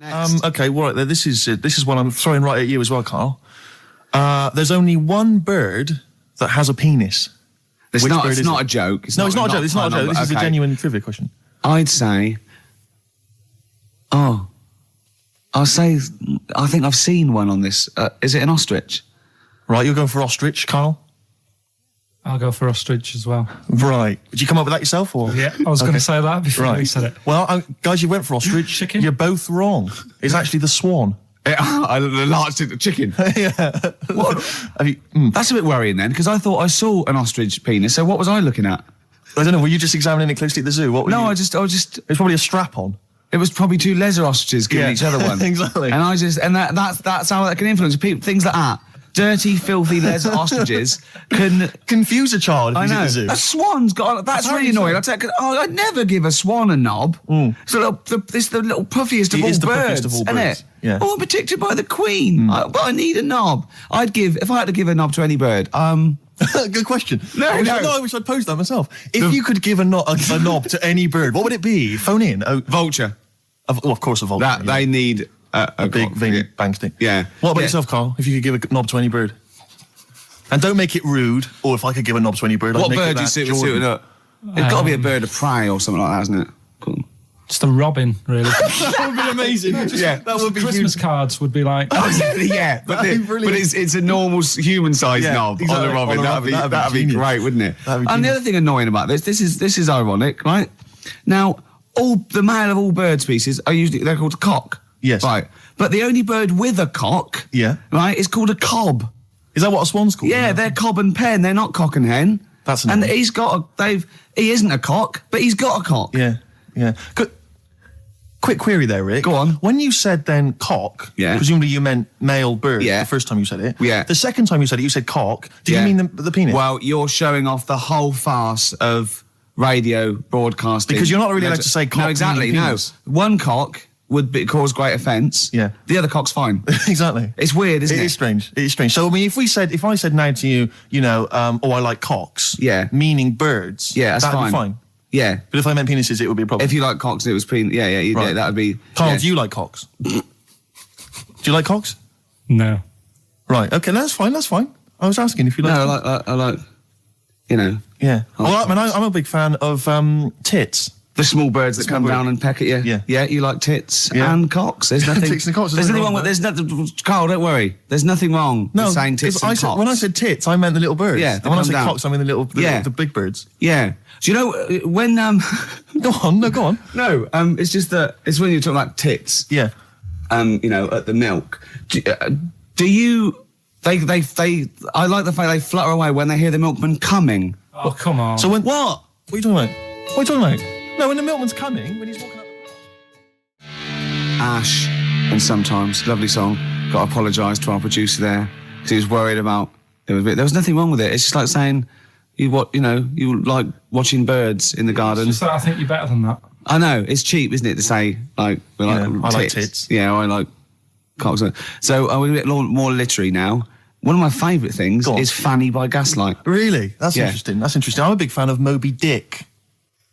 Okay, well, this is one I'm throwing right at you as well, Carl. There's only one bird that has a penis. It's not a joke. It's not a joke. This is a genuine trivia question. I'd say... I think I've seen one on this. Is it an ostrich? Right, you're going for ostrich, Carl? I'll go for ostrich as well. Right. Did you come up with that yourself, or? Yeah, I was going to say that before you said it. Well, guys, you went for ostrich. Chicken? You're both wrong. It's actually the swan. The large chicken. Yeah. What? That's a bit worrying then, because I thought I saw an ostrich penis. So what was I looking at? I don't know. Were you just examining it closely at the zoo? What were you? I just. It's probably a strap-on. It was probably two leather ostriches giving each other one. Exactly. And that's how that can influence people. Things like that. Dirty, filthy leather ostriches can confuse a child if he's at the zoo. A swan's got... That's really annoying. I'd never give a swan a knob. It's the little puffiest of all birds, isn't it? Yeah. Oh, I'm protected by the queen. But I need a knob. If I had to give a knob to any bird... Good question. I wish I'd posed that myself. If you could give a knob to any bird, what would it be? Phone in. Vulture. Of course, a vulture. They need... a big veiny bang stick. Yeah. What about yourself, Carl? If you could give a knob to any bird, and don't make it rude. Or if I could give a knob to any bird, what bird do you suit up? It's got to be a bird of prey or something like that, hasn't it? Cool. Just a robin, really. That would be amazing. That would be Christmas cards would be like. Yeah, but it's a normal human-sized knob on a robin. That'd be great, wouldn't it? And the other thing annoying about this is ironic, right? Now, all the male of all bird species they're called a cock. Yes. Right. But the only bird with a cock, right, is called a cob. Is that what a swan's called? Yeah, they're cob and pen. They're not cock and hen. That's annoying. And he isn't a cock, but he's got a cock. Yeah. Quick query there, Rick. Go on. When you said then cock, presumably you meant male bird the first time you said it. Yeah. The second time you said cock, did you mean the penis? Well, you're showing off the whole farce of radio broadcasting. Because you're not really allowed to say cock. No, exactly, no. One cock would cause great offence. Yeah. The other cock's fine. Exactly. It's weird, isn't it? It is strange. It is strange. So, I mean, if I said now to you, I like cocks. Yeah. Meaning birds. Yeah, that's that'd fine. Be fine. Yeah. But if I meant penises, it would be a problem. If you like cocks, it was penis. Yeah, that would be... Carl, do you like cocks? Do you like cocks? No. Right, okay, that's fine. I was asking if you like... No, I like, Yeah. I'm a big fan of tits. The small birds that come down and peck at you. Yeah. You like tits and cocks. There's nothing... Tits and cocks. There's nothing wrong with... There's nothing... Carl, don't worry. There's nothing wrong with saying tits and cocks. When I said tits, I meant the little birds. Yeah, and when I said cocks, I mean the big birds. Yeah. Do you know when... Go on. No, it's just that... It's when you're talking about tits. Yeah. At the milk. Do you... I like the fact they flutter away when they hear the milkman coming. Oh, come on. So when... What are you talking about? No, when the milkman's coming, when he's walking up... Ash, and Sometimes, lovely song. Got to apologise to our producer there, because he was worried about... There was nothing wrong with it. It's just like saying... You like watching birds in the garden. Just that I think you're better than that. I know, it's cheap, isn't it, to say, I like tits. Yeah, I like cocks. So we're a bit more literary now. One of my favourite things is Fanny by Gaslight. Really? That's interesting. I'm a big fan of Moby Dick.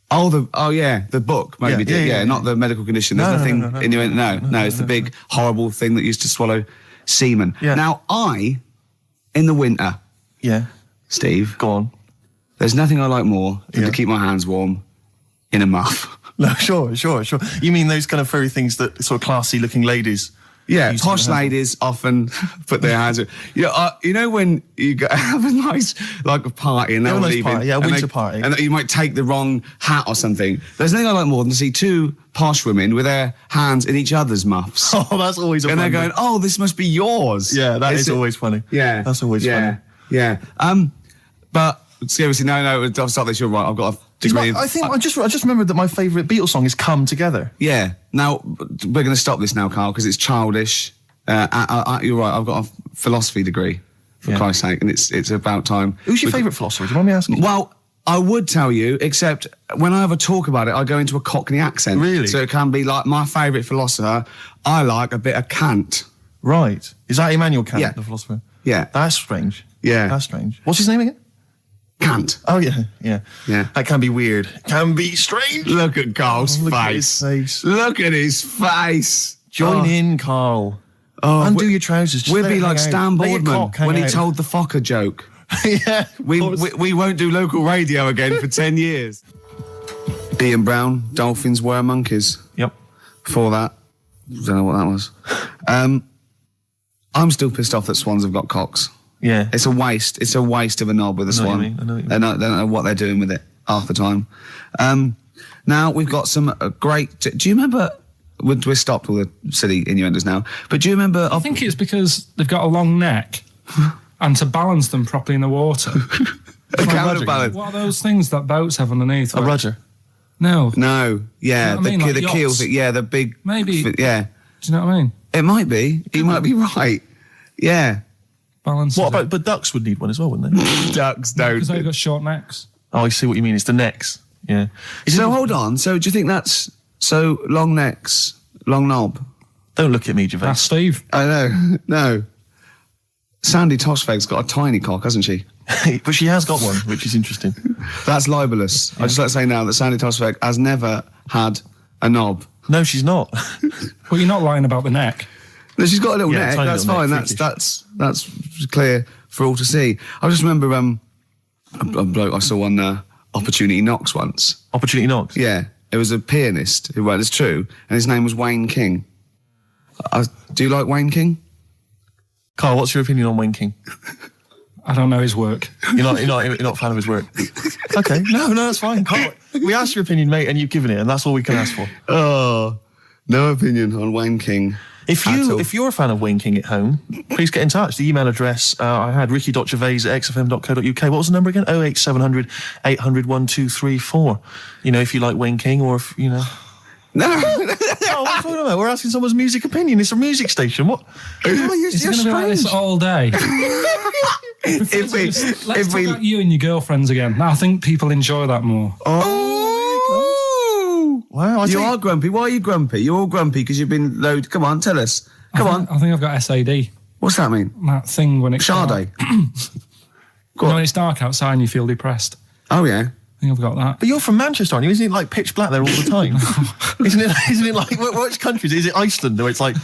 The book, Moby Dick. Yeah, not the medical condition. There's nothing in your... No, it's the big, horrible thing that used to swallow semen. Yeah. Now, in the winter... Yeah. Steve. Go on. There's nothing I like more than to keep my hands warm in a muff. No, sure. You mean those kind of furry things that sort of classy-looking ladies... Yeah, posh ladies often put their hands... You know when you have a nice, a party and they're all leaving... winter party. And you might take the wrong hat or something. There's nothing I like more than to see two posh women with their hands in each other's muffs. Oh, that's always a And fun they're going, this must be yours. Yeah, that is always funny. Yeah. That's always funny. Yeah. But seriously, no, I'll start this. You're right. I've got a degree. I just remembered that my favourite Beatles song is "Come Together." Yeah. Now we're going to stop this now, Carl, because it's childish. You're right. I've got a philosophy degree, for Christ's sake, and it's about time. Who's your favourite philosopher? Do you mind me asking? Well, I would tell you, except when I have a talk about it, I go into a Cockney accent. Really? So it can be like my favourite philosopher. I like a bit of Kant. Right. Is that Immanuel Kant, the philosopher? Yeah. That's strange. Yeah. That's strange. What's his name again? Kant. Oh, yeah. That can be weird. Can be strange. Look at Carl's face. Look at his face. Look at his face. Join in, Carl. Undo your trousers. Just We'll let be it like hang Stan out. Let your Boardman cock hang when he out. told the Fokker joke. Yeah, We won't do local radio again for 10 years. Ian Brown, dolphins were monkeys. Yep. Before that, don't know what that was. I'm still pissed off that swans have got cocks. Yeah. It's a waste. It's a waste of a knob with a I know what swan. you mean, I know what you They don't know what they're doing with it half the time. Now we've got some great. Do you remember? We're stopped all the silly innuendos now. But do you remember? I think it's because they've got a long neck, and to balance them properly in the water. A counterbalance. What are those things that boats have underneath? A rudder. No. No. Yeah. You know what I mean? Like the keel yachts? thing. Yeah. The big. Maybe. Yeah. Do you know what I mean? It might be. You might be right. Yeah. Balance. What about? But ducks would need one as well, wouldn't they? Ducks don't. Because they've got short necks. Oh, I see what you mean. It's the necks. Yeah. So hold on. So do you think that's so long necks, long knob? Don't look at me, Gervais. That's Steve. I know. No. Sandy Tossfeg's got a tiny cock, hasn't she? But she has got one, which is interesting. That's libelous. I just like to say now that Sandy Tossfeg has never had a knob. No, she's not. Well, you're not lying about the neck. No, she's got a little Yeah, neck. tiny That's little fine. neck, That's clear for all to see. I just remember a bloke I saw on Opportunity Knocks once. Opportunity knocks. Yeah, it was a pianist who it's true, and his name was Wayne King. Do you like Wayne King? Carl, what's your opinion on Wayne King? I don't know his work. You're not a fan of his work. Okay, no, that's fine. Carl, we asked your opinion, mate, and you've given it, and that's all we can ask for. Oh, no opinion on Wayne King. If you're a fan of Wayne King at home, please get in touch. The email address I had ricky.gervais@xfm.co.uk. What was the number again? 08700 800 1234. You know, if you like Wayne King, or if you know. No. Oh, what are you talking about? We're asking someone's music opinion. It's a music station. What? It's going to be like this all day. If Let's talk about you and your girlfriends again. I think people enjoy that more. Wow, you are grumpy. Why are you grumpy? You're all grumpy because you've been loaded. Come on, tell us. Come on. I think I've got SAD. What's that mean? That thing when it's Sade. when it's dark outside and you feel depressed. Oh yeah. I think I've got that. But you're from Manchester, aren't you? Isn't it like pitch black there all the time? Isn't it like which country is it? Iceland, where it's like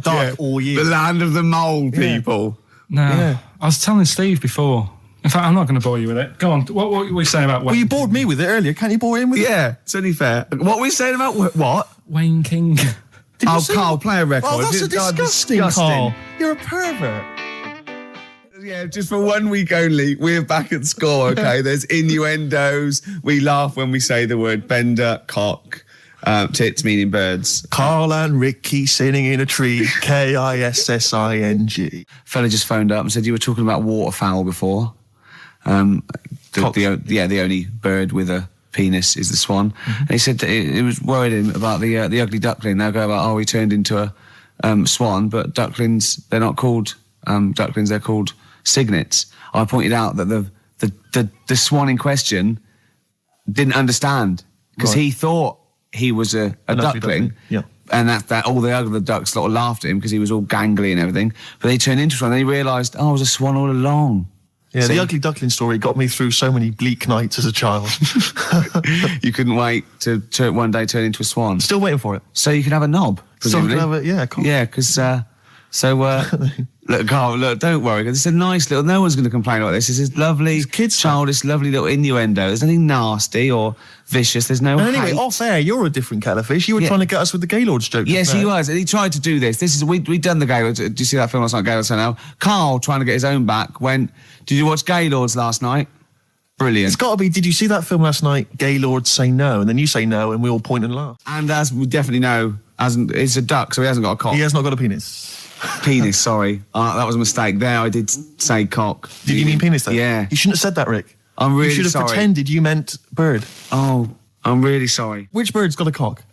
dark all year. The land of the mole people. No, Yeah. I was telling Steve before. In fact, I'm not going to bore you with it. Go on. What were we saying about Wayne? Well, you bored me with it earlier. Can't you bore him with it? Yeah, it's only fair. What were we saying about what? Wayne King? Did you say- Carl, play a record. Oh, that's It's disgusting, Carl. You're a pervert. Yeah, just for 1 week only, we're back at score, okay? There's innuendos. We laugh when we say the word bender, cock, tits meaning birds. Carl and Ricky sitting in a tree. KISSING. Fella just phoned up and said you were talking about waterfowl before. The only bird with a penis is the swan. Mm-hmm. And he said that it was worried him about the ugly duckling. They'll go about, he turned into a swan, but ducklings, they're not called ducklings, they're called cygnets. I pointed out that the swan in question didn't understand because he thought he was a duckling. Yeah. And that all the other ducks sort of laughed at him because he was all gangly and everything. But they turned into a swan and they realised, I was a swan all along. Yeah, See? the ugly duckling story got me through so many bleak nights as a child. You couldn't wait to one day turn into a swan. Still waiting for it. So you can have a knob, presumably. Cool. Yeah, because... look, Carl, don't worry. It's a nice little... No one's going to complain about this. This is lovely, childish, lovely little innuendo. There's nothing nasty or vicious. There's no And anyway, hate. off air, you're a different kettle of fish. You were trying to get us with the Gaylord's joke. Yes, he was. And he tried to do this. We'd done the Gaylords. Did you see that film last night, Gaylords now? Carl, trying to get his own back, went... Did you watch Gaylords last night? Brilliant. It's got to be, did you see that film last night, Gaylord Say No? And then you say no, and we all point and laugh. And as we definitely know, it's a duck, so he hasn't got a cock. He has not got a penis. Penis, sorry. That was a mistake. There, I did say cock. Did you mean penis, though? Yeah. You shouldn't have said that, Rick. I'm really sorry. You should have pretended you meant bird. Oh, I'm really sorry. Which bird's got a cock?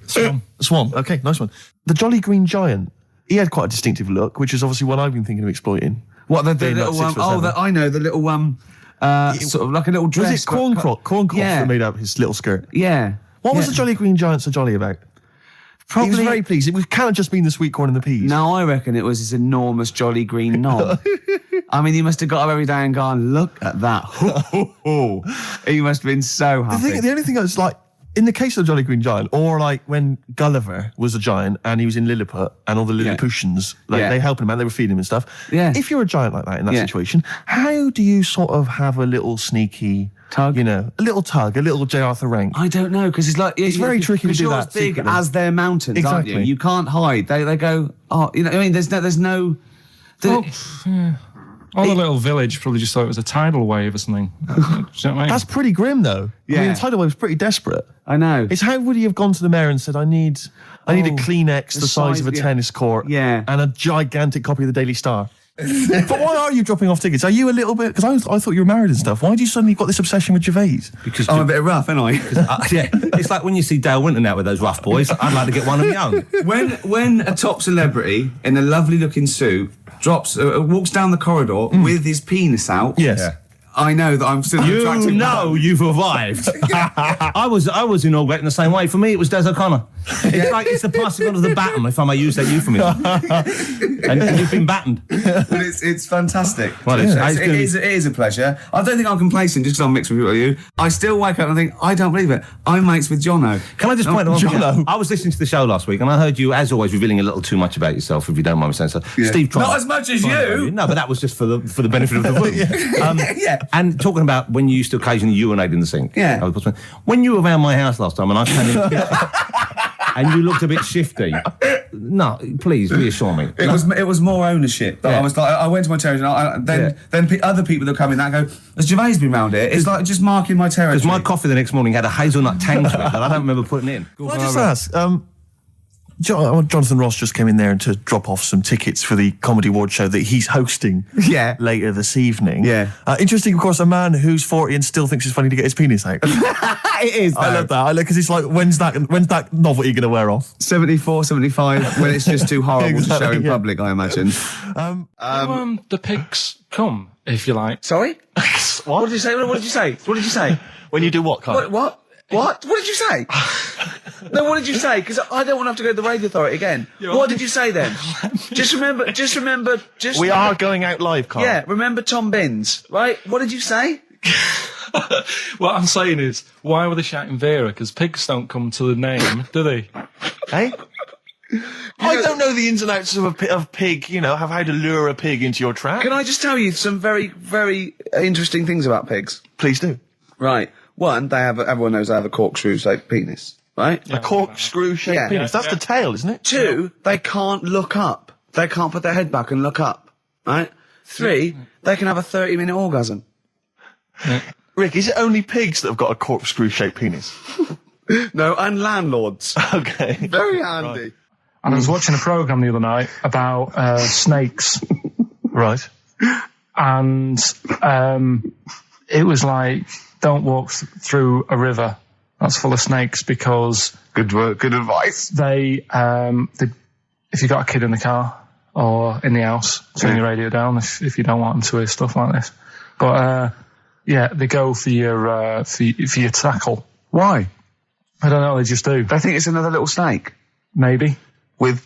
Swan. A swan. Okay, nice one. The Jolly Green Giant. He had quite a distinctive look, which is obviously what I've been thinking of exploiting. What, the Being little like 6 one? foot 7. I know, the little sort of like a little dress. Was it Corncroft that made up his little skirt? Yeah. What was the Jolly Green Giant so jolly about? Probably. He was very pleased. It can't have just been the sweet corn and the peas. No, I reckon it was this enormous jolly green knob. I mean, he must have got up every day and gone, look at that. He must have been so happy. The only thing that's like, in the case of the Jolly Green Giant, or like when Gulliver was a giant and he was in Lilliput and all the Lilliputians, they helped him out, they were feeding him and stuff. Yeah. If you're a giant like that in that situation, how do you sort of have a little sneaky tug? You know, a little tug, a little J. Arthur Rank. I don't know, because it's like... It's very tricky to do that. Because you're as big as their mountains, exactly. aren't you? You can't hide. They go, oh, you know, I mean, there's no... All the little village probably just thought it was a tidal wave or something. Do you know what I mean? That's pretty grim, though. Yeah. I mean, the tidal wave was pretty desperate. I know. It's how would he have gone to the mayor and said, I need a Kleenex the size of a tennis court and a gigantic copy of the Daily Star. But why are you dropping off tickets? Are you a little bit... Because I thought you were married and stuff. Why do you suddenly got this obsession with Gervais? Because I'm a bit rough, ain't I? Yeah, it's like when you see Dale Winton out with those rough boys. I'd like to get one of young. When a top celebrity in a lovely looking suit walks down the corridor with his penis out... Yes. Yeah. I know that I'm still attractive. You know you've arrived. I was inaugurating the same way. For me, it was Des O'Connor. It's like it's the passing on of the baton, if I may use that euphemism. and you've been battened. Well, it's fantastic. Well, it is a pleasure. I don't think I'm complacent just because I'm mixed with people like you. I still wake up and think, I don't believe it. I'm mates with Jono. Can I just point out one thing? I was listening to the show last week and I heard you, as always, revealing a little too much about yourself, if you don't mind me saying so. Yeah. Steve tried. Not as much as you. No, but that was just for the benefit of the room. And talking about when you used to occasionally urinate in the sink. Yeah. When you were around my house last time and I came in and you looked a bit shifty. No, please reassure me. It was more ownership. I was like, I went to my territory and then other people that come in that go, has Gervais been round here? It's like just marking my territory. Because my coffee the next morning had a hazelnut tang to it that I don't remember putting in. Can I just ask, Jonathan Ross just came in there to drop off some tickets for the Comedy Award show that he's hosting later this evening. Yeah. Interesting, of course, a man who's 40 and still thinks it's funny to get his penis out. It is, though. I love that. Because it's like, when's that novelty going to wear off? 74, 75, when it's just too horrible to show in public, I imagine. The pigs come, if you like. Sorry? What did you say? What did you say? What did you say? When you do what, Carl? What? What did you say? No, what did you say? Because I don't want to have to go to the radio authority again. What did you say then? Just remember. We are going out live, Carl. Yeah, remember Tom Binns, right? What did you say? What I'm saying is, why were they shouting Vera? Because pigs don't come to the name, do they? Hey? I don't know the ins and outs of pig, of how to lure a pig into your trap. Can I just tell you some very, very interesting things about pigs? Please do. Right. One, everyone knows they have a corkscrew-shaped penis, right? A corkscrew-shaped penis. That's the tail, isn't it? Two, they can't look up. They can't put their head back and look up, right? Three, they can have a 30-minute orgasm. Rick, is it only pigs that have got a corkscrew-shaped penis? No, and landlords. Okay. Very handy. Right. And I was watching a programme the other night about snakes. Right. And it was like, don't walk through a river that's full of snakes because... Good work, good advice. They if you've got a kid in the car or in the house, turn your radio down if you don't want them to hear stuff like this. But, they go for your tackle. Why? I don't know, they just do. They think it's another little snake. Maybe. With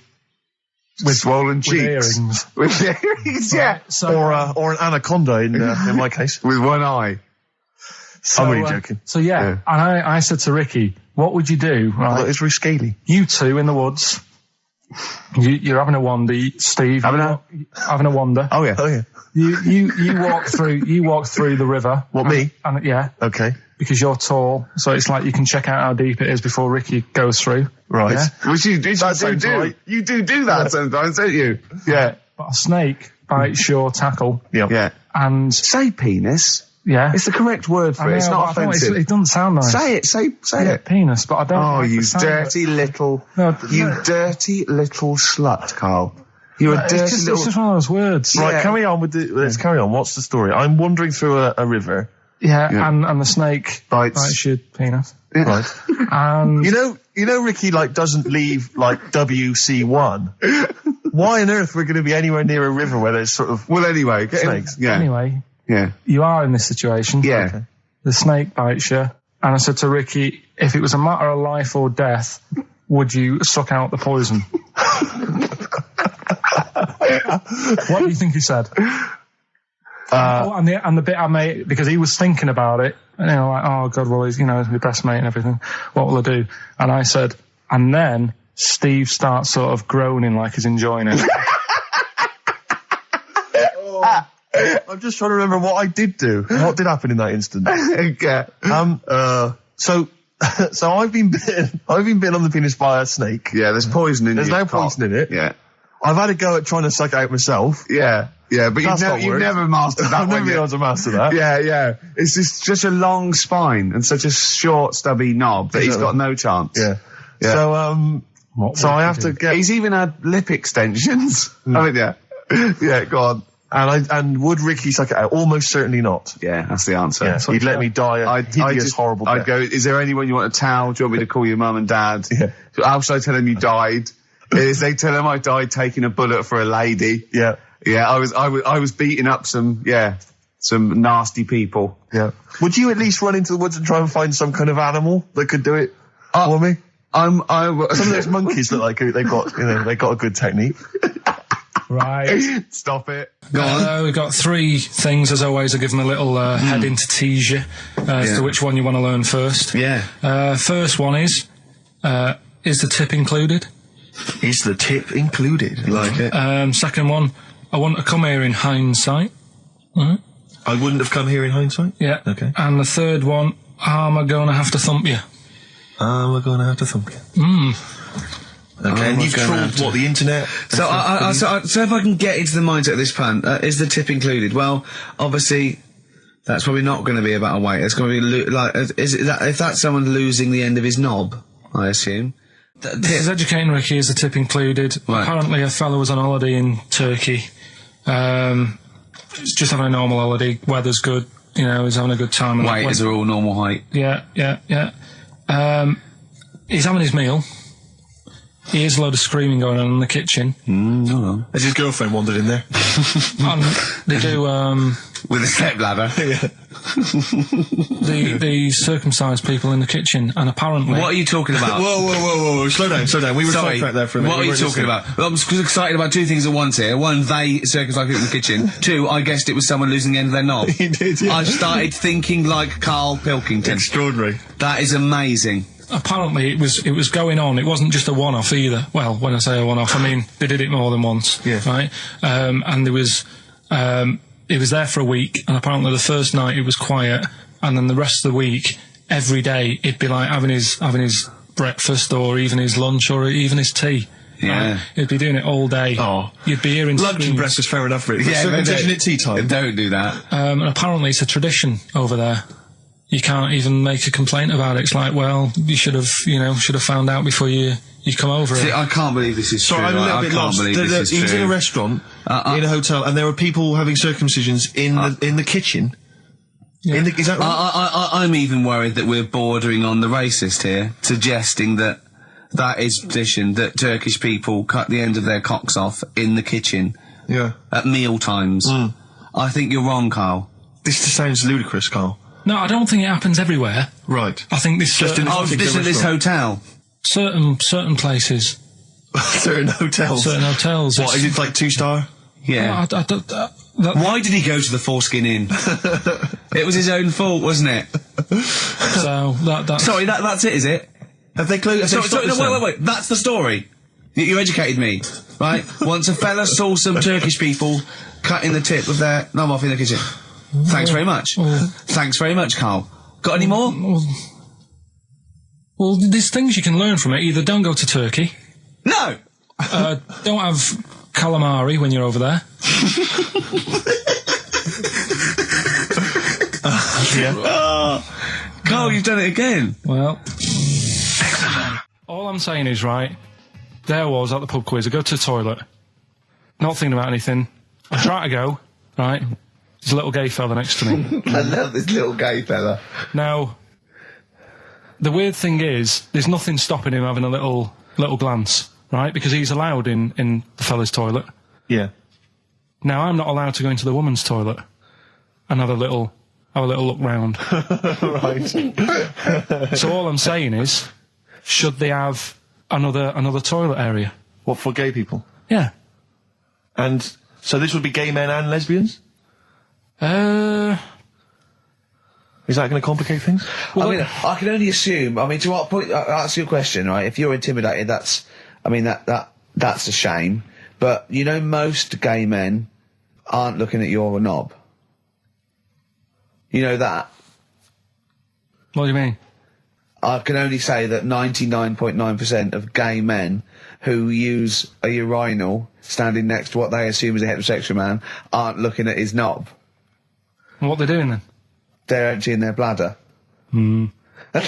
swollen cheeks. Earrings. With earrings, yeah. So, or an anaconda in my case. With one eye. So, I'm really joking. So and I said to Ricky, what would you do? Right? Well, it's very scaly. You two in the woods. You're having a wander, Steve. Having a wander. Oh yeah. You walk through the river. What, me? And yeah. Okay. Because you're tall, so it's like you can check out how deep it is before Ricky goes through. Right. Yeah? Which you do. Right. You do that sometimes, don't you? Yeah. But a snake bites your tackle. Yeah. And say penis. Yeah. It's the correct word for it. It's not offensive. It doesn't sound nice. Say it. Say it. Penis, but I don't. Oh, you dirty little. Dirty little slut, Carl. You're a dirty little. It's just one of those words. Right. Carry on with let's carry on. What's the story? I'm wandering through a river. Yeah. And the snake bites your penis. Yeah. Right. And you know, Ricky doesn't leave WC1. Why on earth we're going to be anywhere near a river where there's sort of snakes? Yeah. Anyway. Yeah. You are in this situation. Yeah. Okay. The snake bites you. And I said to Ricky, if it was a matter of life or death, would you suck out the poison? What do you think he said? And the bit I made, because he was thinking about it, like, oh God, well, he's, my best mate and everything. What will I do? And I said, and then Steve starts sort of groaning like he's enjoying it. I'm just trying to remember what I did do. What did happen in that instant? Okay. So I've been bitten on the penis by a snake. Yeah, there's poison in it. There's no poison in it. Yeah. I've had a go at trying to suck it out myself. Yeah, but you've never mastered that. I've never been able to master that. Yeah. It's just such a long spine and such a short, stubby knob that he's got no chance. Yeah. So I have to get. He's even had lip extensions. Haven't you? Yeah, go on. And would Ricky suck it out? Almost certainly not. Yeah, that's the answer. Yeah, he'd let me die a hideous, horrible death. I'd go, is there anyone you want a towel? Do you want me to call your mum and dad? Yeah. How should I tell them you died? Is they tell them I died taking a bullet for a lady? Yeah. Yeah, I was beating up some nasty people. Yeah. Would you at least run into the woods and try and find some kind of animal that could do it for me? Some of those monkeys look like they've got a good technique. Right. Stop it. We've got 3 things, as always. I'll give them a little heading to tease you as to which one you want to learn first. Yeah. First one is the tip included? Is the tip included? Like it. Second one, I want to come here in hindsight. Right. I wouldn't have come here in hindsight? Yeah. Okay. And the third one, am I going to have to thump you? Am I going to have to thump you? Okay, and you've trawled, the internet? So if I can get into the mindset of this plan, is the tip included? Well, obviously, that's probably not going to be about a weight. It's going to be if that's someone losing the end of his knob, I assume. This is educating Ricky, is the tip included. Right. Apparently a fellow was on holiday in Turkey. He's just having a normal holiday. Weather's good. He's having a good time. Waiters are all normal height. Yeah. He's having his meal. He hears a load of screaming going on in the kitchen. Hold on. Has his girlfriend wandered in there? And they do, with a stepladder. Yeah. They circumcise people in the kitchen, and apparently... What are you talking about? Whoa. Slow down. We were talking about there for a minute. What are you talking about? Well, I'm excited about 2 things at once here. One, they circumcise people in the kitchen. 2, I guessed it was someone losing the end of their knob. He did, yeah. I started thinking like Karl Pilkington. Extraordinary. That is amazing. Apparently it was going on. It wasn't just a one-off either. Well, when I say a one-off, I mean they did it more than once. Yeah. Right. And there was it was there for a week, and apparently the first night it was quiet, and then the rest of the week, every day it'd be like having his breakfast, or even his lunch, or even his tea. Yeah. Right? He'd be doing it all day. Oh. You'd be hearing lunch screams. and breakfast, fair enough, really. Yeah, circumcision at tea time. Don't do that. And apparently it's a tradition over there. You can't even make a complaint about it. It's like, well, you should have found out before you come over. See, I can't believe this is true. Sorry, I'm a little bit lost. He was in a restaurant, in a hotel, and there were people having circumcisions in the kitchen. Yeah. Is that right? I'm even worried that we're bordering on the racist here, suggesting that is tradition, that Turkish people cut the end of their cocks off in the kitchen. Yeah. At meal times. I think you're wrong, Karl. This just sounds ludicrous, Karl. No, I don't think it happens everywhere. Right. I think this just in this hotel. Certain places. Certain hotels. Certain hotels. What is it, like 2-star? Yeah. Why did he go to the Foreskin Inn? It was his own fault, wasn't it? So that's sorry. That's it, is it? Have they closed? Wait. That's the story. You educated me, right? Once a fella saw some Turkish people cutting the tip of their knob off in the kitchen. Thanks very much. Thanks very much, Karl. Got any more? Well, there's things you can learn from it. Either don't go to Turkey. No! Don't have calamari when you're over there. Karl, you've done it again. Well, all I'm saying is, right, there I was at the pub quiz. I go to the toilet, not thinking about anything. I try to go, right? There's a little gay fella next to me. I love this little gay fella. Now, the weird thing is, there's nothing stopping him having a little glance, right? Because he's allowed in the fella's toilet. Yeah. Now, I'm not allowed to go into the woman's toilet and have a little look round. Right. So all I'm saying is, should they have another toilet area? What, for gay people? Yeah. And so this would be gay men and lesbians? Is that going to complicate things? Well, I mean, I can only assume. I mean, to what point? I'll ask you a question, right? If you're intimidated, that's a shame. But you know, most gay men aren't looking at your knob. You know that. What do you mean? I can only say that 99.9% of gay men who use a urinal standing next to what they assume is a heterosexual man aren't looking at his knob. And what they're doing then? They're emptying their bladder. No, but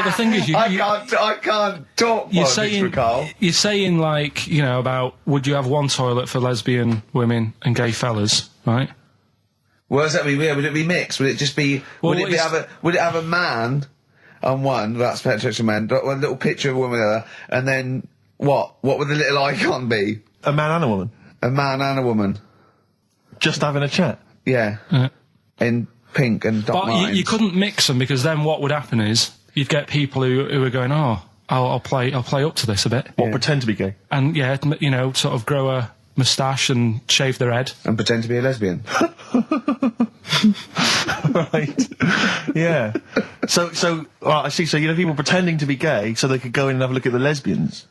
the thing is, I can't talk. You're saying like, you know, about would you have one toilet for lesbian women and gay fellas, right? What does that mean? Yeah, would it be mixed? Would it just be? Would it have a man on one? That's heterosexual man. One little picture of a woman, other, and then what? What would the little icon be? A man and a woman. A man and a woman. Just having a chat. Yeah. In pink and Doc Martens. But you couldn't mix them, because then what would happen is you'd get people who are going, oh, I'll play up to this a bit. What, pretend to be gay? And yeah, you know, sort of grow a moustache and shave their head. And pretend to be a lesbian. Right. Yeah. So I see. So you know, people pretending to be gay so they could go in and have a look at the lesbians.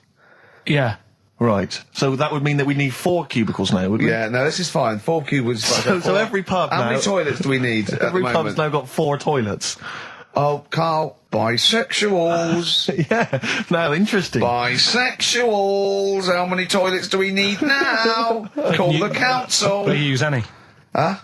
Yeah. Right. So that would mean that we need 4 cubicles now, wouldn't we? Yeah, no, this is fine. 4 cubicles. So every pub now... How many toilets do we need at Every the pub's now got 4 toilets. Oh, Carl, bisexuals. Yeah. Now, interesting. Bisexuals. How many toilets do we need now? Call the council. Do you use any? Huh?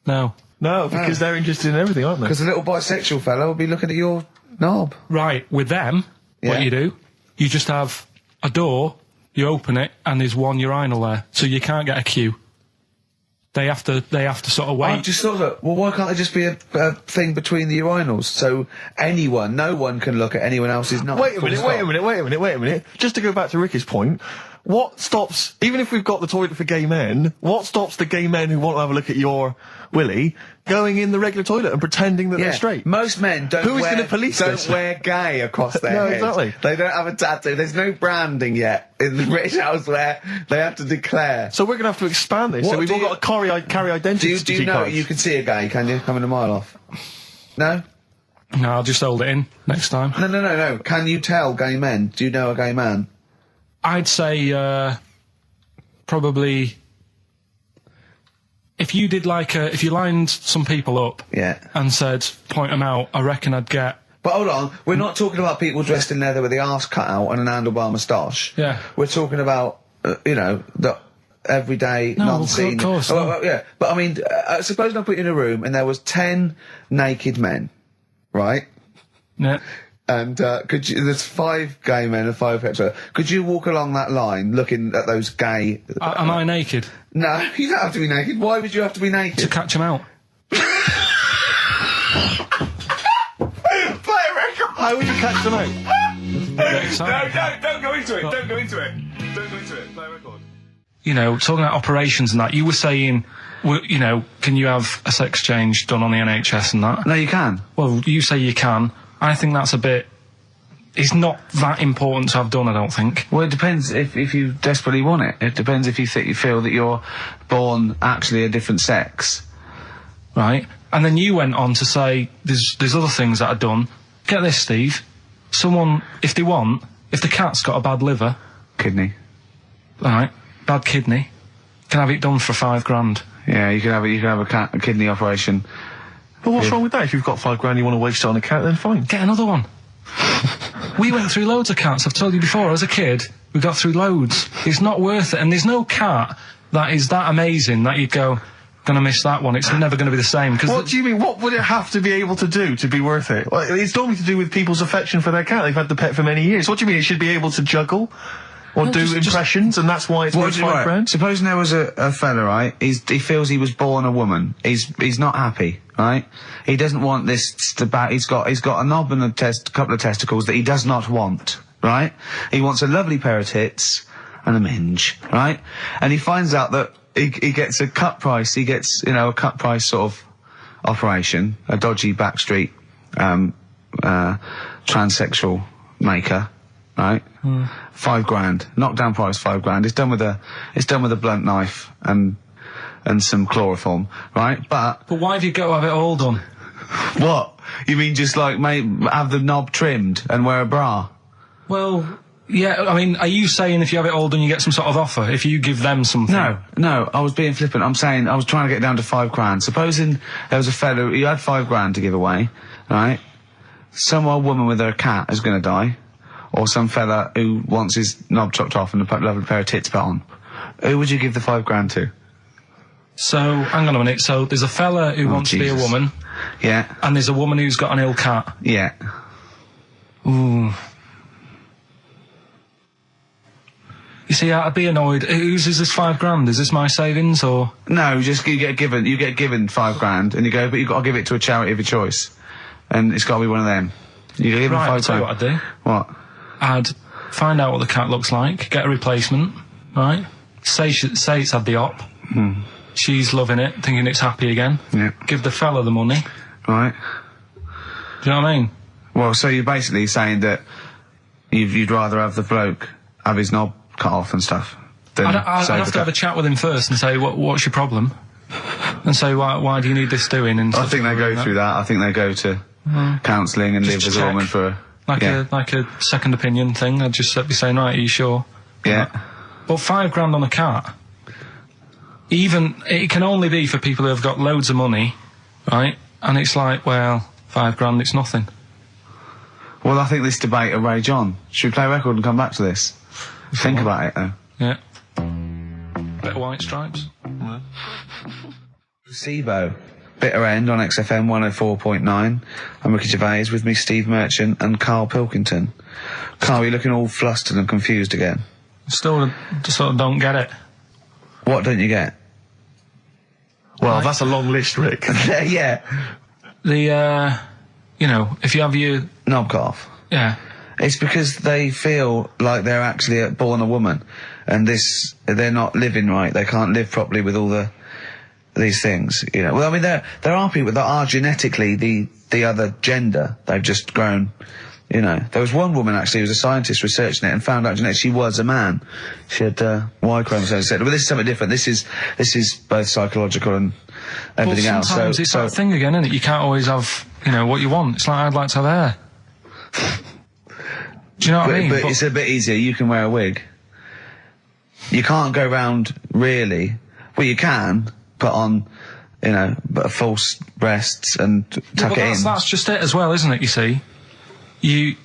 No. No, because they're interested in everything, aren't they? Because a little bisexual fella will be looking at your knob. Right. With them, what you do, you just have a door... You open it, and there's one urinal there, so you can't get a queue. They have to sort of wait. I just thought that, well, why can't there just be a thing between the urinals, so no one can look at anyone else's knob? Wait a minute. Just to go back to Ricky's point, what stops, even if we've got the toilet for gay men, what stops the gay men who want to have a look at your willy going in the regular toilet and pretending that they're straight? Most men don't wear gay across their head. Exactly. They don't have a tattoo. There's no branding yet in the British House where they have to declare. So we're going to have to expand this. So we've all got to carry identity. Do you know you can see a gay, can you? Coming a mile off. No? No, I'll just hold it in next time. No. Can you tell gay men? Do you know a gay man? I'd say, probably... If you did if you lined some people up and said, point them out, I reckon I'd get... But hold on, we're not talking about people dressed in leather with the arse cut out and an handlebar moustache. Yeah. We're talking about, the everyday, non-seen... of course. Yeah, but I mean, suppose I put you in a room and there was 10 naked men, right? Yeah. And there's 5 gay men and 5 hetero. Could you walk along that line looking at those gay... Am I naked? No, you don't have to be naked. Why would you have to be naked? To catch them out. Play a record! How would you catch them out? Don't go into it. Don't go into it. Play a record. You know, talking about operations and that, you were saying, you know, can you have a sex change done on the NHS and that? No, you can. Well, you say you can. I think that's a bit... It's not that important to have done, I don't think. Well, it depends if you desperately want it. It depends if you feel that you're born actually a different sex. Right? And then you went on to say there's other things that are done. Get this, Steve. Someone, if the cat's got a bad liver... Kidney. Right, bad kidney, can have it done for $5,000. Yeah, you can have a kidney operation. But what's wrong with that? If you've got $5,000 you want to waste it on a cat, then fine. Get another one. We went through loads of cats, I've told you before, as a kid, we got through loads. It's not worth it, and there's no cat that is that amazing that you'd go, gonna miss that one, it's never gonna be the same. What do you mean? What would it have to be able to do to be worth it? Well, it's normally to do with people's affection for their cat. They've had the pet for many years. What do you mean? It should be able to juggle? Or do impressions, and that's why it's worth $5,000? Supposing there was a fella, right? He feels he was born a woman. He's not happy, right? He doesn't want this he's got a knob and a couple of testicles that he does not want, right? He wants a lovely pair of tits and a minge, right? And he finds out that he gets a cut price. He gets, a cut price sort of operation, a dodgy backstreet transsexual maker. Right, $5,000, knockdown price $5,000. It's done with a blunt knife, and and some chloroform, right? But why have you got to have it all done? What? You mean just like have the knob trimmed and wear a bra? Well, yeah, I mean, are you saying if you have it all done you get some sort of offer, if you give them something? No, I was being flippant. I'm saying I was trying to get down to £5,000. Supposing there was a fellow who had £5,000 to give away, right? Some old woman with her cat is going to die, or some fella who wants his knob chopped off and a lovely pair of tits put on. Who would you give the £5,000 to? So, hang on a minute. So, there's a fella who wants to be a woman. Yeah. And there's a woman who's got an ill cat. Yeah. Ooh. You see, I'd be annoyed. Is this £5,000? Is this my savings, or...? No, just you get given £5,000, and you go, but you've got to give it to a charity of your choice. And it's got to be one of them. You give them £5,000. I'll tell you what I'd do. What? I'd find out what the cat looks like, get a replacement, right? Say it's had the op. She's loving it, thinking it's happy again. Yeah. Give the fella the money. Right. Do you know what I mean? Well, so you're basically saying that you'd rather have the bloke have his knob cut off and stuff than I'd have to have a chat with him first and say, what's your problem? And say, why do you need this doing? And I think they go through that. I think they go to counselling and live with a woman for like a second opinion thing. I'd just be saying, right, are you sure? Yeah. But £5,000 on a cat, even, it can only be for people who have got loads of money, right? And it's like, well, £5,000, it's nothing. Well, I think this debate will rage on. Should we play a record and come back to this? Think about it, though. Yeah. Bit of White Stripes. SIBO. Bitter End on XFM 104.9. I'm Ricky Gervais, with me Steve Merchant and Karl Pilkington. Karl, you're looking all flustered and confused again. Still sort of don't get it. What don't you get? Well, that's a long list, Rick. Yeah. The, if you have your... knob cut off. Yeah. It's because they feel like they're actually born a woman, and they're not living right. They can't live properly with all these things, you know. Well, I mean, there are people that are genetically the other gender. They've just grown, you know. There was one woman actually who was a scientist researching it and found out genetically she was a man. She had Y chromosomes. But this is something different. This is both psychological and everything else. Sometimes it's that thing again, isn't it? You can't always have, what you want. It's like, I'd like to have hair. Do you know what I mean? But it's a bit easier. You can wear a wig. You can't go round really. Well, you can put on, false breasts and tuck it in. That's just it as well, isn't it? You see, you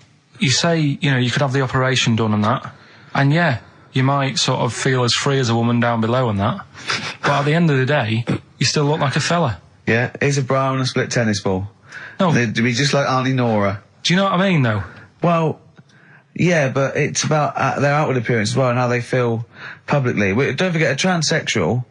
say you could have the operation done and that, and yeah, you might sort of feel as free as a woman down below and that, but at the end of the day, you still look like a fella. Yeah, here's a bra and a split tennis ball. No, they'd be just like Auntie Nora. Do you know what I mean, though? Well. Yeah, but it's about their outward appearance as well and how they feel publicly. Don't forget, a transsexual,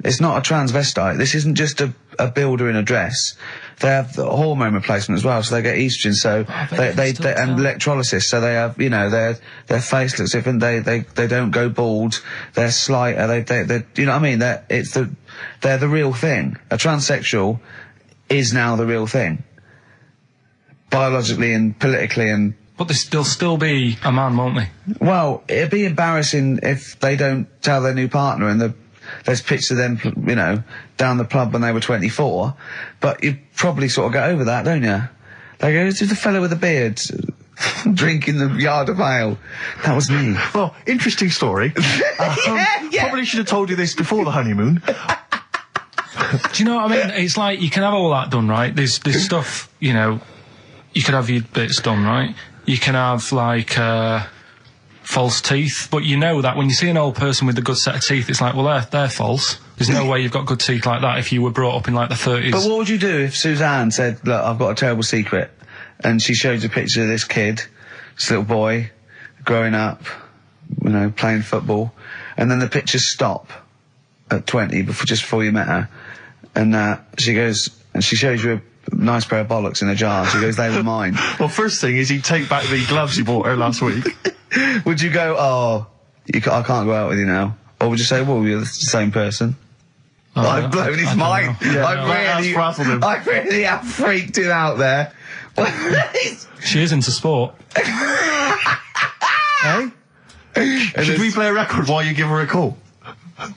it's not a transvestite. This isn't just a builder in a dress. They have the hormone replacement as well, so they get estrogen, so they and electrolysis, so they have, their face looks different, they don't go bald, they're slighter, they you know what I mean? They're the real thing. A transsexual is now the real thing. Biologically and politically and... But they'll still be a man, won't they? Well, it'd be embarrassing if they don't tell their new partner and there's pictures of them, down the pub when they were 24. But you probably sort of get over that, don't you? They go, it's the fellow with the beard drinking the yard of ale. That was me. Well, interesting story. Probably should have told you this before the honeymoon. Do you know what I mean? It's like, you can have all that done, right? There's stuff, you could have your bits done, right? You can have, false teeth, but you know that when you see an old person with a good set of teeth, it's like, well, they're false. There's no way you've got good teeth like that if you were brought up in, the 30s. But what would you do if Suzanne said, look, I've got a terrible secret, and she showed you a picture of this kid, this little boy, growing up, playing football, and then the pictures stop at 20, just before you met her, and she goes, and she shows you a nice pair of bollocks in a jar. She goes, they were mine. Well, first thing is you take back the gloves you bought her last week. Would you go, I can't go out with you now? Or would you say, well, you're the same person? I've blown his mind. Yeah, I really have freaked him out there. She is into sport. Hey? Should we play a record while you give her a call?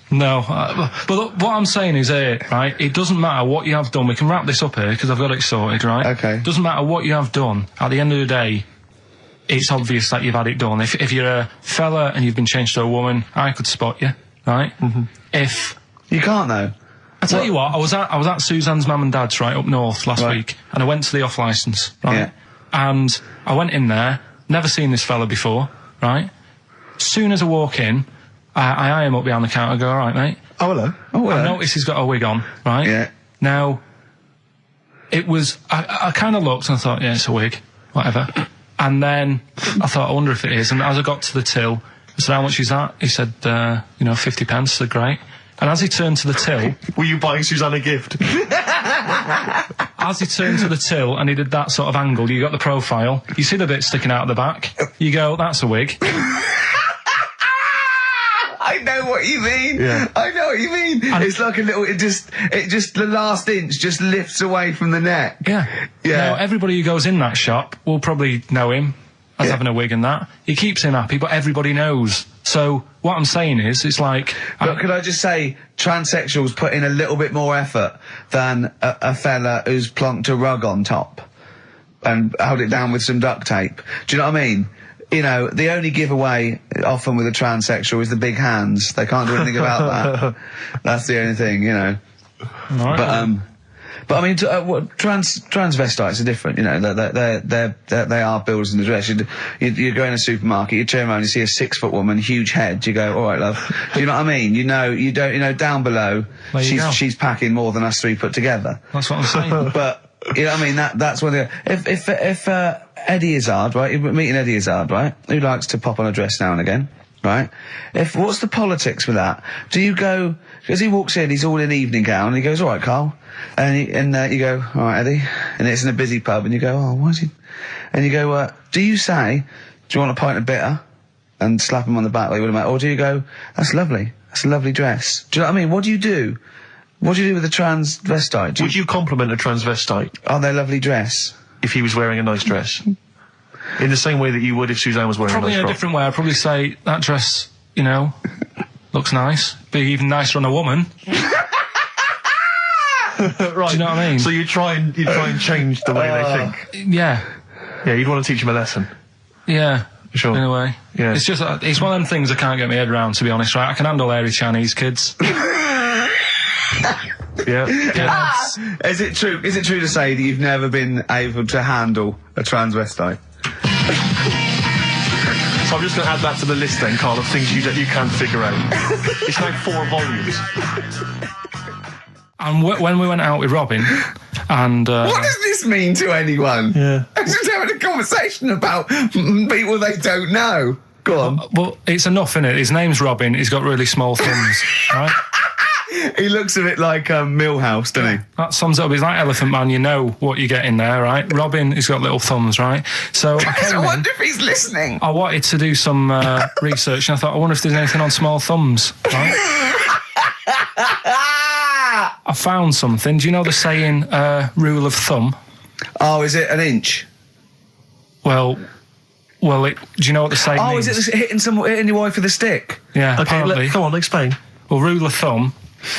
No, but what I'm saying is here, right? It doesn't matter what you have done. We can wrap this up here because I've got it sorted, right? Okay. Doesn't matter what you have done. At the end of the day, it's obvious that you've had it done. If you're a fella and you've been changed to a woman, I could spot you, right? Mm-hmm. If you can't though. I tell you what, I was at Suzanne's mum and dad's right up north last week, and I went to the off licence, right? Yeah. And I went in there, never seen this fella before, right? Soon as I walk in, I eye him up behind the counter and go, all right, mate. Oh, hello. Oh, hello. I notice he's got a wig on, right? Yeah. Now, it was, I kind of looked and I thought, yeah, it's a wig, whatever. And then I thought, I wonder if it is. And as I got to the till, I said, how much is that? He said, 50 pence. I said, great. And as he turned to the till... Were you buying Suzanne a gift? As he turned to the till and he did that sort of angle, you got the profile, you see the bit sticking out of the back, you go, that's a wig. I know what you mean. Yeah. I know what you mean. And it's like a little. It just the last inch just lifts away from the neck. Yeah. Yeah. Now, everybody who goes in that shop will probably know him as having a wig and that. He keeps him happy, but everybody knows. So what I'm saying is, it's like. But could I just say, transsexuals put in a little bit more effort than a fella who's plonked a rug on top and held it down with some duct tape. Do you know what I mean? You know, the only giveaway often with a transsexual is the big hands. They can't do anything about that. That's the only thing, you know. Right. But I mean, transvestites are different. You know, they are builders in the dress. You go in a supermarket, you turn around, you see a 6 foot woman, huge head. You go, all right, love. Do you know what I mean? You know, down below, she's packing more than us 3 put together. That's what I'm saying. But you know what I mean? That's what they. If Eddie Izzard, right? You're meeting Eddie Izzard, right? Who likes to pop on a dress now and again, right? What's the politics with that? Do you go, because he walks in, he's all in evening gown, and he goes, all right, Carl. And you go, all right, Eddie. And it's in a busy pub, and you go, oh, why is he? And you go, do you say, do you want a pint of bitter? And slap him on the back like you would a mate? Or do you go, that's lovely. That's a lovely dress. Do you know what I mean? What do you do? What do you do with a transvestite? Would you compliment a transvestite? On their lovely dress? If he was wearing a nice dress? In the same way that you would if Suzanne was wearing probably a nice in a different way. I'd probably say, that dress, looks nice. Be even nicer on a woman. Right. Do you know what I mean? So you try and change the way they think? Yeah. Yeah, you'd want to teach them a lesson? Yeah. Sure. In a way. Yeah. It's just, it's one of them things I can't get my head around, to be honest, right? I can handle hairy Chinese kids. Yeah. Is it true to say that you've never been able to handle a transvestite? So I'm just going to add that to the list then, Carl, of things you can figure out. It's now 4 volumes. And when we went out with Robin, and what does this mean to anyone? Yeah. I'm just having a conversation about people they don't know. Go on. Well, it's enough, innit? His name's Robin. He's got really small thumbs, right? He looks a bit like Millhouse, doesn't he? That sums it up. He's like Elephant Man. You know what you get in there, right? Robin, he's got little thumbs, right? So I wonder if he's listening. I wanted to do some research, and I thought, I wonder if there's anything on small thumbs, right? I found something. Do you know the saying, rule of thumb? Oh, is it an inch? Well, do you know what the saying means? Is it hitting your wife with a stick? Yeah, okay, come on, explain. Well, rule of thumb,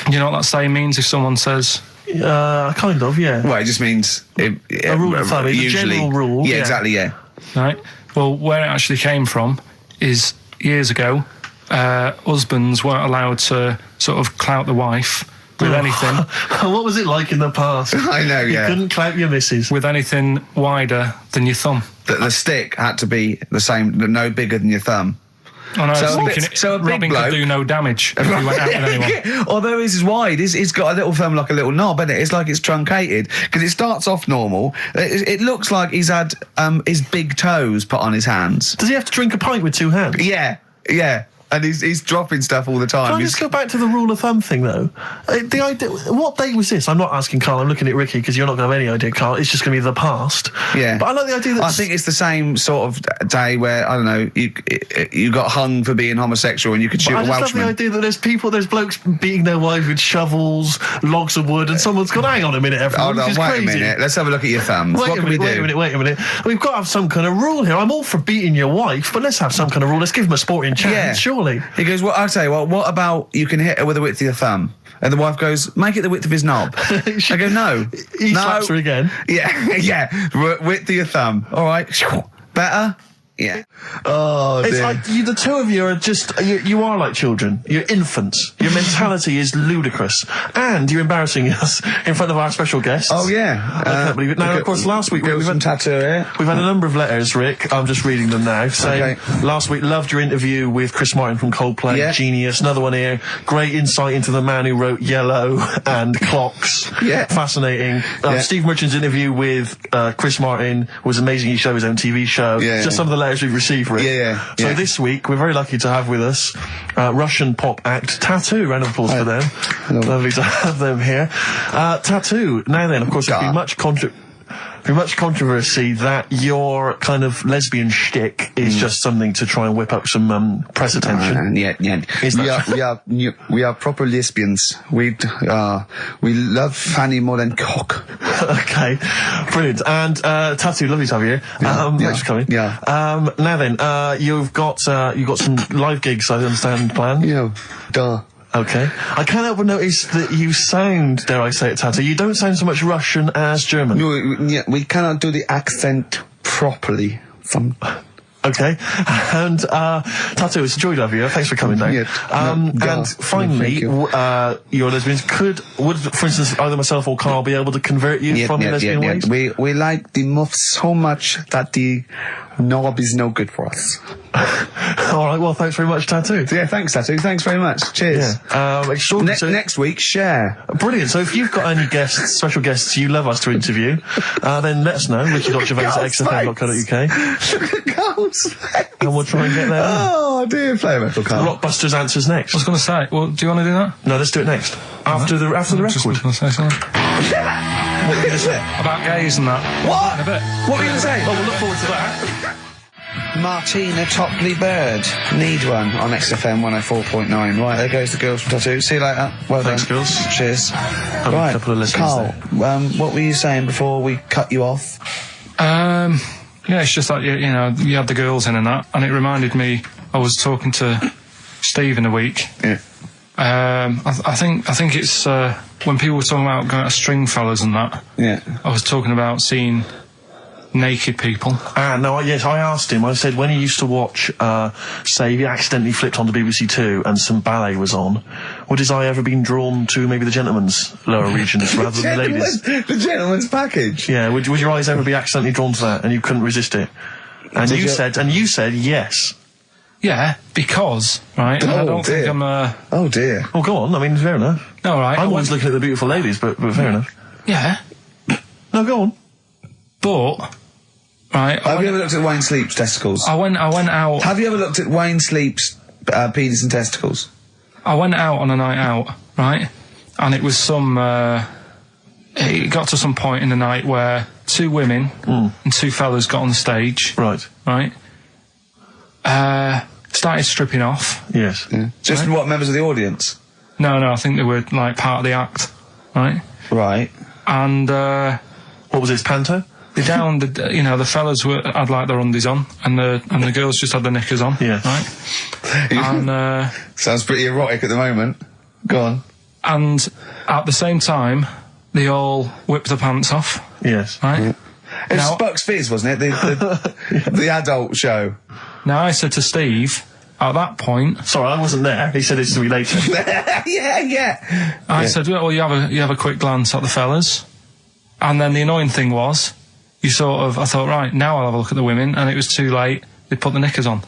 do you know what that saying means if someone says... kind of, yeah. Well, it just means... a rule of thumb, it's a general rule. Yeah, exactly, yeah. Right. Well, where it actually came from is, years ago, husbands weren't allowed to sort of clout the wife with anything. What was it like in the past? I know, yeah. You couldn't clout your missus. With anything wider than your thumb. The stick had to be the same, no bigger than your thumb. Oh, no, so a big Robin bloke could do no damage if he went out with anyone. Although his is wide, he's got a little thumb like a little knob, isn't it? It's like it's truncated because it starts off normal. It looks like he's had his big toes put on his hands. Does he have to drink a pint with 2 hands? Yeah. And he's dropping stuff all the time. Can I just go back to the rule of thumb thing, though? The idea, what date was this? I'm not asking Carl, I'm looking at Ricky, because you're not going to have any idea, Carl. It's just going to be the past. Yeah. But I like the idea that... I think it's the same sort of day where, I don't know, you got hung for being homosexual and you could shoot a Welshman. I just love the idea that there's blokes beating their wives with shovels, logs of wood, and someone's gone, hang on a minute, everyone. Hold on, wait a minute. Let's have a look at your thumbs. What can we do? Wait a minute. We've got to have some kind of rule here. I'm all for beating your wife, but let's have some kind of rule. Let's give them a sporting chance, surely. surely. He goes, well, I'll tell you what about you can hit her with the width of your thumb? And the wife goes, make it the width of his knob. I go, no. He slaps her again. Yeah. Width of your thumb. All right. Better? Yeah. Oh, dear. It's like the two of you are just, you are like children. You're infants. Your mentality is ludicrous. And you're embarrassing us in front of our special guests. Oh, yeah. I can't believe it. Now, of course, last week we've had tattoo here. We've had a number of letters, Rick. I'm just reading them now. Saying, last week, loved your interview with Chris Martin from Coldplay. Yeah. Genius. Another one here. Great insight into the man who wrote Yellow and Clocks. Yeah. Fascinating. Steve Merchant's interview with Chris Martin was amazing. He showed his own TV show. Yeah. Just some of the letters we've received, Rick. Yeah. So this week, we're very lucky to have with us Russian pop act Tattoo. Round of applause for them. Hello. Lovely to have them here. Tattoo. Now then, of course, there's been much controversy that your kind of lesbian shtick is just something to try and whip up some press attention. We are proper lesbians. We love fanny more than cock. Okay, brilliant. And Tattoo, lovely to have you here. Thanks for coming. Yeah. Now then, you've got some live gigs, I understand, planned. Yeah. Duh. Okay. I can't help but notice that you sound, dare I say it, Tattoo, you don't sound so much Russian as German. No, we cannot do the accent properly. Okay. And, Tattoo, it's a joy to have you. Thanks for coming down. And finally, your lesbians would, for instance, either myself or Karl be able to convert you from your lesbian ways? We like the muff so much that the knob is no good for us. All right, well, thanks very much, Tattoo. Yeah, thanks, Tattoo. Thanks very much. Cheers. Yeah. Next week, share. Brilliant. So if you've got any guests, special guests you love us to interview, then let us know. Ricky.Gervais at XFM.co.uk. Look at Carl's face. And we'll try and get there. Oh, dear. Play a metal, Carl. Rockbusters answers next. I was going to say, well, do you want to do that? No, let's do it next. After the record. Just was going to say something. What were you going to say? About gays and that. What? In a bit. What were you going to say? Well, we'll look forward to that. Martina Topley Bird. Need one on XFM 104.9. Right, there goes the girls from Tattoo. See you later. Well Thanks, done. girls. Cheers. Right, a couple of listeners Karl, what were you saying before we cut you off? Yeah, it's just like, you know, you had the girls in and that, and it reminded me, I was talking to Steve in a week. Yeah. I think it's, when people were talking about going to Stringfellas and that, yeah, I was talking about seeing naked people. Yes, I asked him, I said, when he used to watch, say, he accidentally flipped onto BBC Two and some ballet was on, would his eye ever been drawn to maybe the gentleman's lower regions rather than the ladies? The gentleman's package? Yeah, would your eyes ever be accidentally drawn to that and you couldn't resist it? And you said yes. Yeah, because, right, I don't think I'm, Oh dear. Well, go on, I mean, fair enough. No, right. I'm always looking at the beautiful ladies, but fair enough. Yeah. No, go on. But, right. Have you ever looked at Wayne Sleep's testicles? I went out. Have you ever looked at Wayne Sleep's penis and testicles? I went out on a night out, right? And it was it got to some point in the night where two women and two fellas got on the stage. Right. Started stripping off. Yes. Yeah. Just what, members of the audience? No, I think they were, like, part of the act, right? Right. And, what was this, panto? The fellas had like their undies on, and the girls just had their knickers on. Yeah. Right. And sounds pretty erotic at the moment. Go on. And at the same time, they all whipped their pants off. Yes. Right. Yeah. It was Bucks Fizz, wasn't it? The adult show. Now I said to Steve, at that point. Sorry, I wasn't there. He said this to me later. Yeah. I said, well, you have a quick glance at the fellas, and then the annoying thing was. I thought, right, now I'll have a look at the women, and it was too late. They put the knickers on.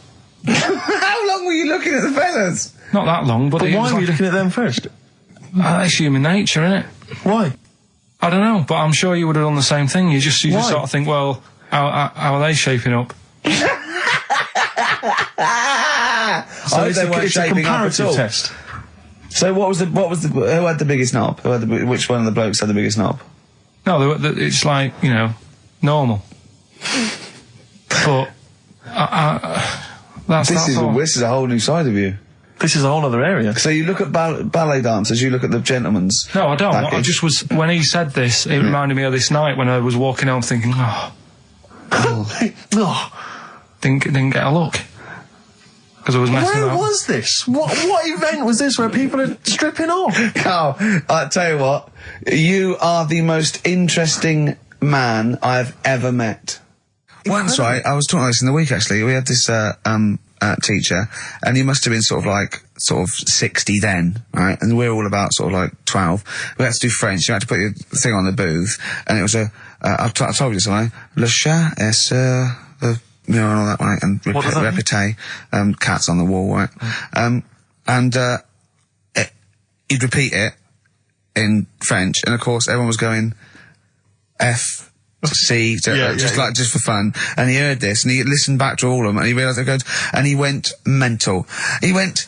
How long were you looking at the fellas? Not that long, but why were you looking at them first? It's human nature, isn't it? Why? I don't know, but I'm sure you would have done the same thing. You just sort of think, well, how are they shaping up? So it's a comparative test. So who had the biggest knob? Which one of the blokes had the biggest knob? No, it's like, normal. But this is a whole new side of you. This is a whole other area. So you look at ballet dancers, you look at the gentlemen's. No, I don't. package. I just was, when he said this, it reminded me of this night when I was walking home thinking, didn't get a look. because I was messing Where up. was this? What event was this where people are stripping off? Carl, I tell you what, you are the most interesting man I've ever met. Once, right, I was talking about this in the week, actually. We had this teacher, and he must have been sort of 60 then, right? And we're all about sort of like 12. We had to do French. You had to put your thing on the booth, and it was I told you something. Le chat est you know, and all that, right? And répété, cats on the wall, right? He'd repeat it in French, and of course everyone was going F. C, just for fun, and he heard this, and he listened back to all of them, and he realised it goes, and he went mental. He went,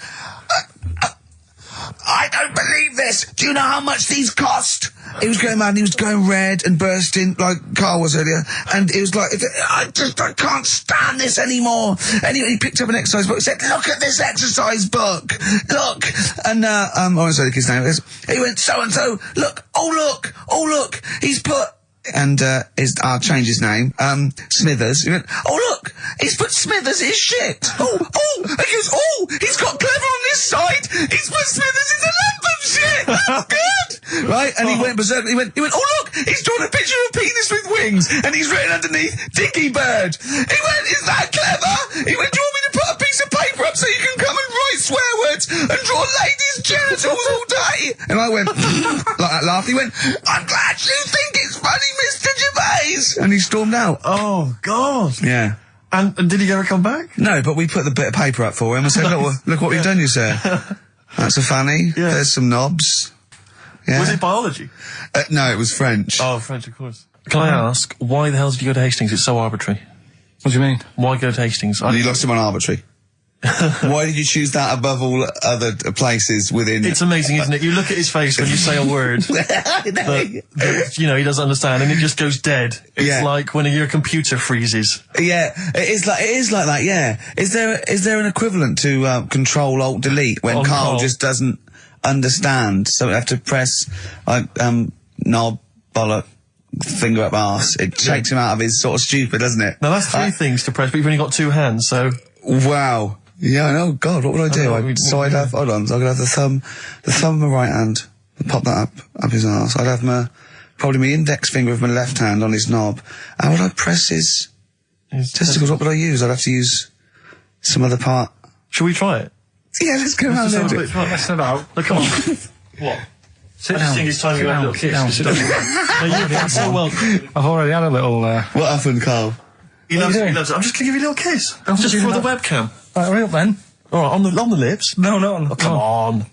I don't believe this. Do you know how much these cost? He was going mad, and he was going red and bursting like Carl was earlier, and it was like, I can't stand this anymore. Anyway, he picked up an exercise book, said, look at this exercise book, look, and I won't say the kid's name. He went, so and so, look, oh look, he's put. And I'll change his name. Smithers. He went, oh look, he's put Smithers his shit. Oh, he goes, he's got Clever on this side. He's put Smithers in the lump of shit. That's good, right? And he went berserk. He went, oh look, he's drawn a picture of a penis with wings, and he's written underneath Dicky Bird. He went, is that clever? He went, do you want me to put a piece of paper up so you can come and write swear words and draw ladies' genitals all day? And I went, like that laughed. He went, I'm glad you think it's funny, Mr. Gervais. And he stormed out. Oh, God. Yeah. And did he ever come back? No, but we put the bit of paper up for him and said, look what we've done, you sir. That's a fanny. Yeah. There's some knobs. Yeah. Was it biology? No, it was French. Oh, French, of course. Can I ask, why the hell did you go to Hastings? It's so arbitrary. What do you mean? Why go to Hastings? You lost him on arbitrary. Why did you choose that above all other places within... It's amazing, isn't it? You look at his face when you say a word that, you know, he doesn't understand, and it just goes dead. It's like when your computer freezes. Yeah, it is like that, yeah. Is there an equivalent to Control-Alt-Delete when Carl just doesn't understand, so we have to press, like, knob, bollock, finger up arse. It takes him out of his sort of stupid, doesn't it? Now, that's three things to press, but you've only got two hands, so... Wow. Yeah, I know. God, what would I do? I'd have, hold on, so I could have the thumb of my right hand, pop that up his arse. I'd have probably my index finger of my left hand on his knob. How would I press his testicles? What would I use? I'd have to use some other part. Shall we try it? Yeah, let's go around there. Let's have out. Look, come on. What? Sit I just think it's time you had a little kiss. Sit down. No, you've done so well. I've already had a little... What happened, Carl? He loves it. I'm just going to give you a little kiss. Just for the webcam. Right, hurry up then. All right, on the lips. No. Oh, come on.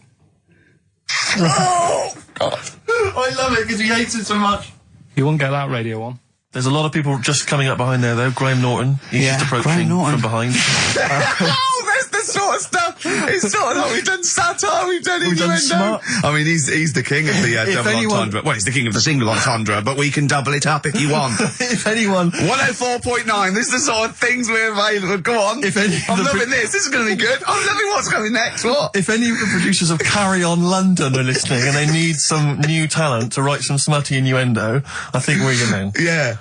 Oh, God. I love it because he hates it so much. You won't get that radio on. There's a lot of people just coming up behind there, though. Graham Norton. He's just approaching from behind. Oh, that's the sort of stuff. It's sort of like we've done satire, we've done innuendo. I mean, he's the king of the double entendre. Well, he's the king of the single entendre, but we can double it up if you want. If anyone... 104.9, this is the sort of things we're available. Go on. I'm loving this. This is going to be good. I'm loving what's coming next. What? If any of the producers of Carry On London are listening and they need some new talent to write some smutty innuendo, I think we're your men. Yeah.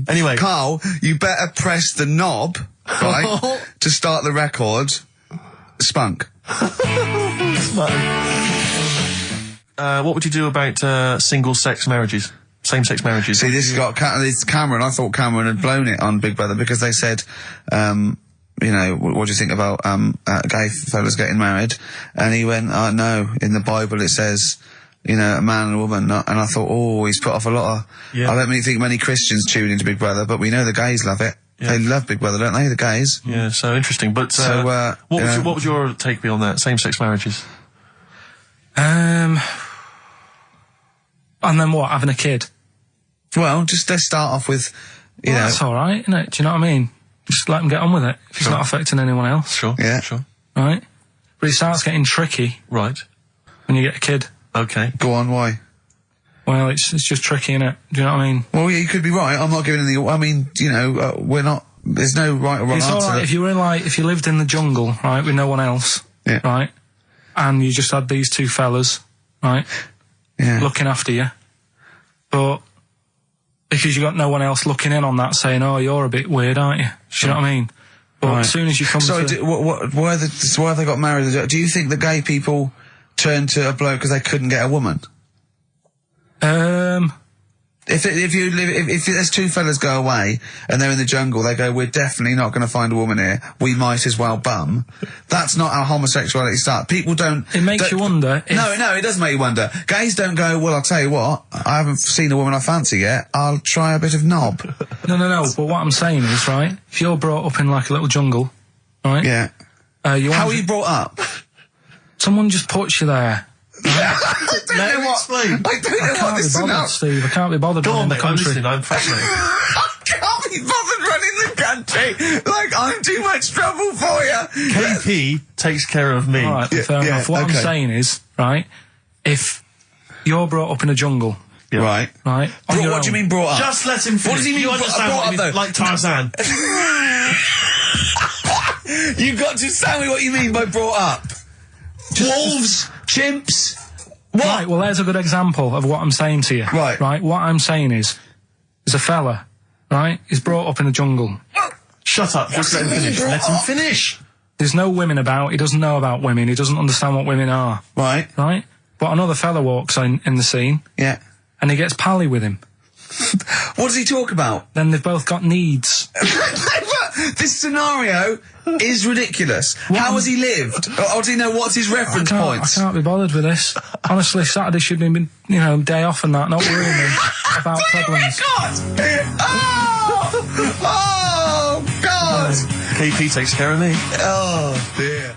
Anyway. Carl, you better press the knob, right, to start the record. Spunk. What would you do about single-sex marriages? Same-sex marriages? See, this has got it's Cameron. I thought Cameron had blown it on Big Brother because they said, you know, what do you think about gay fellas getting married? And he went, no, in the Bible it says, you know, a man and a woman. And I thought, he's put off a lot of... Yeah. I don't think many Christians tune into Big Brother, but we know the gays love it. Yeah. They love Big Brother, don't they, the gays? Yeah, so interesting. But what would your take be on that, same-sex marriages? And then what, having a kid? Well, just let's start off with, you know... That's all right, isn't it? Do you know what I mean? Just let them get on with it, if it's not affecting anyone else. Sure, yeah. Sure. Right? But it starts getting tricky. Right. When you get a kid. Okay. Go on, why? Well, it's just tricky, innit? Do you know what I mean? Well, yeah, you could be right. I'm not giving any... I mean, you know, we're not... There's no right or wrong answer. It's all right if you were if you lived in the jungle, right, with no one else, right, and you just had these two fellas, right, looking after you, but because you got no one else looking in on that saying, oh, you're a bit weird, aren't you? Do you know what I mean? But as soon as you come Sorry, why have they got married? Do you think the gay people turned to a bloke because they couldn't get a woman? If there's two fellas go away and they're in the jungle, they go, we're definitely not going to find a woman here. We might as well bum. That's not how homosexuality starts. People don't. It makes you wonder. No, it does make you wonder. Gays don't go, well, I'll tell you what, I haven't seen a woman I fancy yet. I'll try a bit of knob. No. But what I'm saying is, right, if you're brought up in like a little jungle, right? Yeah. How are you brought up? Someone just puts you there. I don't know what this is about. Steve, I can't be bothered running the country. I'm fascinated. I can't be bothered running the country. Like, I'm too much trouble for you. KP takes care of me. All right, fair enough. What I'm saying is, right, if you're brought up in a jungle, right. What do you mean brought up? Just let him finish. What does he mean? You understand what I mean? Though? Like Tarzan. You've got to tell me what you mean by brought up. Wolves, chimps. What? Right, well, there's a good example of what I'm saying to you. Right. Right, what I'm saying is, there's a fella, right, he's brought up in a jungle. Shut up, just let him finish. Let him finish. There's no women about, he doesn't know about women, he doesn't understand what women are. Right. Right? But another fella walks in the scene. Yeah. And he gets pally with him. What does he talk about? Then they've both got needs. This scenario is ridiculous. How has he lived? Or do you know what's his reference points? I can't be bothered with this. Honestly, Saturday should be, day off and that, not worrying me about problems. Oh, God! KP takes care of me. Oh, dear.